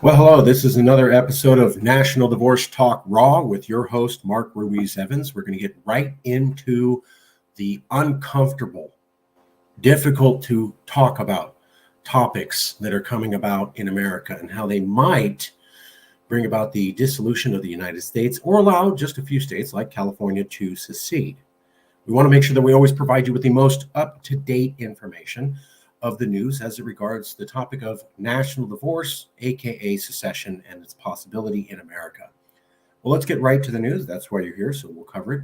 Well, hello. This is another episode of National Divorce Talk Raw with your host, Mark Ruiz Evans. We're going to get right into the uncomfortable, difficult to talk about topics that are coming about in America and how they might bring about the dissolution of the United States or allow just a few states like California to secede. We want to make sure that we always provide you with the most up-to-date information of the news as it regards the topic of national divorce, aka secession, and its possibility in America. Well, let's get right to the news. That's why you're here, so we'll cover it.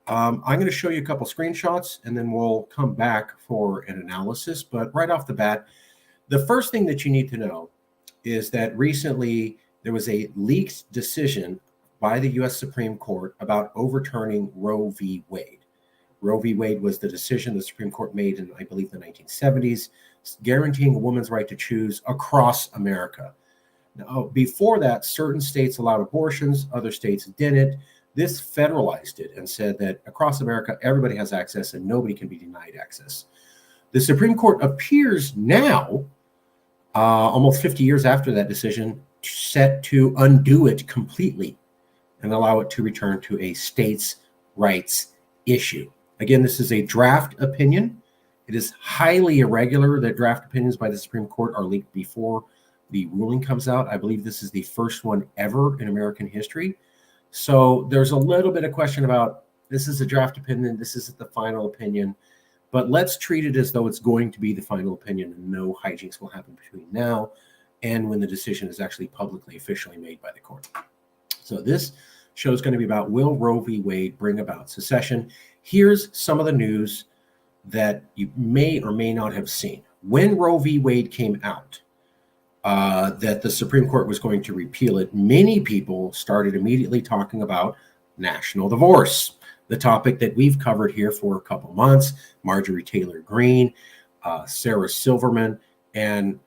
I'm going to show you a couple screenshots, and then we'll come back for an analysis. But right off the bat, the first thing that you need to know is that recently there was a leaked decision by the U.S. Supreme Court about overturning Roe v. Wade. Roe v. Wade was the decision the Supreme Court made in, I believe, the 1970s, guaranteeing a woman's right to choose across America. Now, before that, certain states allowed abortions, other states didn't. This federalized it and said that across America, everybody has access and nobody can be denied access. The Supreme Court appears now, almost 50 years after that decision, set to undo it completely and allow it to return to a states' rights issue. Again, this is a draft opinion. It is highly irregular that draft opinions by the Supreme Court are leaked before the ruling comes out. I believe this is the first one ever in American history. So there's a little bit of question about this is a draft opinion, this isn't the final opinion, but let's treat it as though it's going to be the final opinion and no hijinks will happen between now and when the decision is actually publicly, officially made by the court. So this show is going to be about, will Roe v. Wade bring about secession? Here's some of the news that you may or may not have seen. When Roe v. Wade came out, that the Supreme Court was going to repeal it, many people started immediately talking about national divorce, the topic that we've covered here for a couple months. Marjorie Taylor Greene, Sarah Silverman, and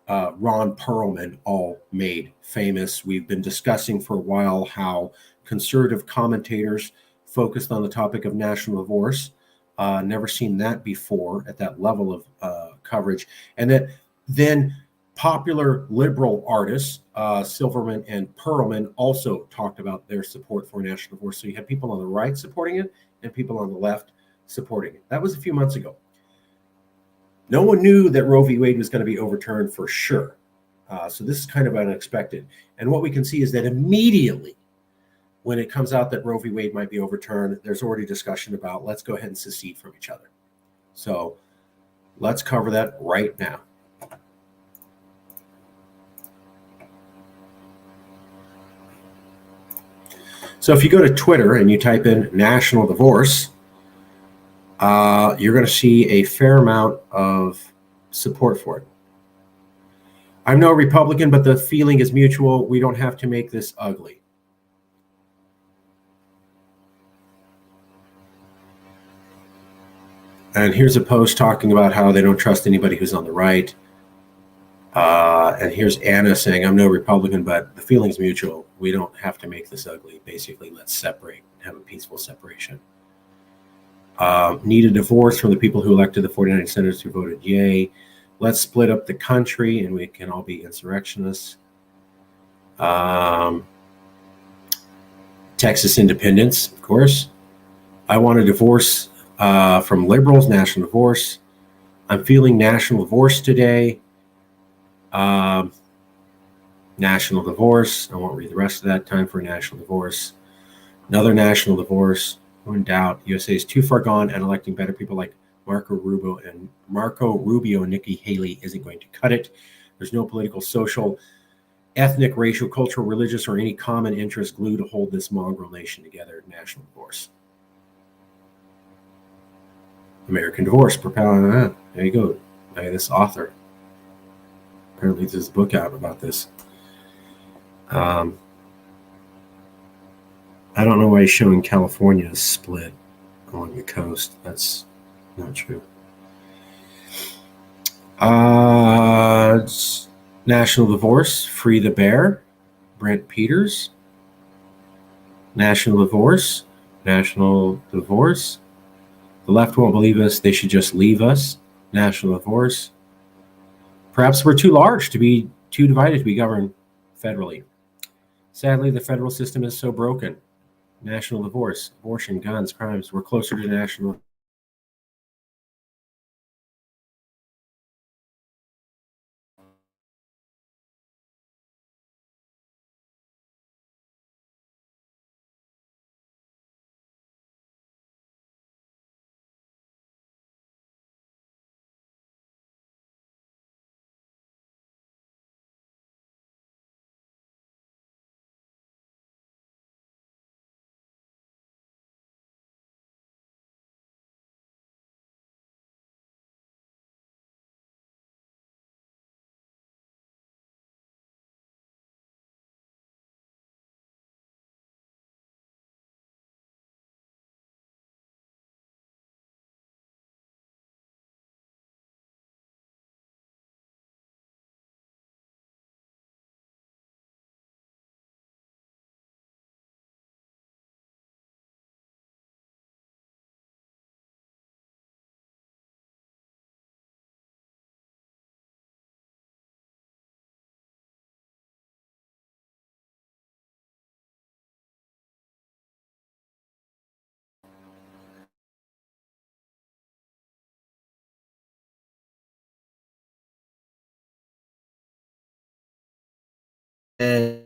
Ron Perlman all made famous. We've been discussing for a while how conservative commentators focused on the topic of national divorce. Never seen that before at that level of coverage. And that then popular liberal artists, Silverman and Perlman, also talked about their support for national divorce. So you had people on the right supporting it and people on the left supporting it. That was a few months ago. No one knew that Roe v. Wade was going to be overturned for sure. So this is kind of unexpected. And what we can see is that immediately when it comes out that Roe v. Wade might be overturned, there's already discussion about let's go ahead and secede from each other. So let's cover that right now. So if you go to Twitter and you type in national divorce, you're going to see a fair amount of support for it. I'm no Republican, but the feeling is mutual. We don't have to make this ugly. And here's a post talking about how they don't trust anybody who's on the right. And here's Anna saying, I'm no Republican, but the feeling's mutual. We don't have to make this ugly. Basically, let's separate, have a peaceful separation. Need a divorce from the people who elected the 49 senators who voted yay. Let's split up the country and we can all be insurrectionists. Texas independence, of course. I want a divorce from liberals, national divorce. I'm feeling national divorce today. National divorce. I won't read the rest of that. Time for a national divorce. Another national divorce. No in doubt. USA is too far gone, and electing better people like Marco Rubio and Nikki Haley isn't going to cut it. There's no political, social, ethnic, racial, cultural, religious, or any common interest glue to hold this mongrel nation together. National divorce. American divorce. Propelling that. There you go. By this author. Apparently there's a book out about this. I don't know why he's showing California split along the coast. That's not true. National divorce, free the bear, Brent Peters. National divorce. The left won't believe us. They should just leave us. National divorce. Perhaps we're too large to be too divided to be governed federally. Sadly, the federal system is so broken. National divorce, abortion, guns, crimes, we're closer to national. And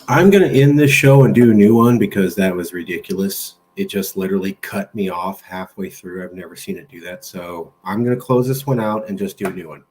I'm going to end this show and do a new one because that was ridiculous. It just literally cut me off halfway through. I've never seen it do that. So I'm going to close this one out and just do a new one.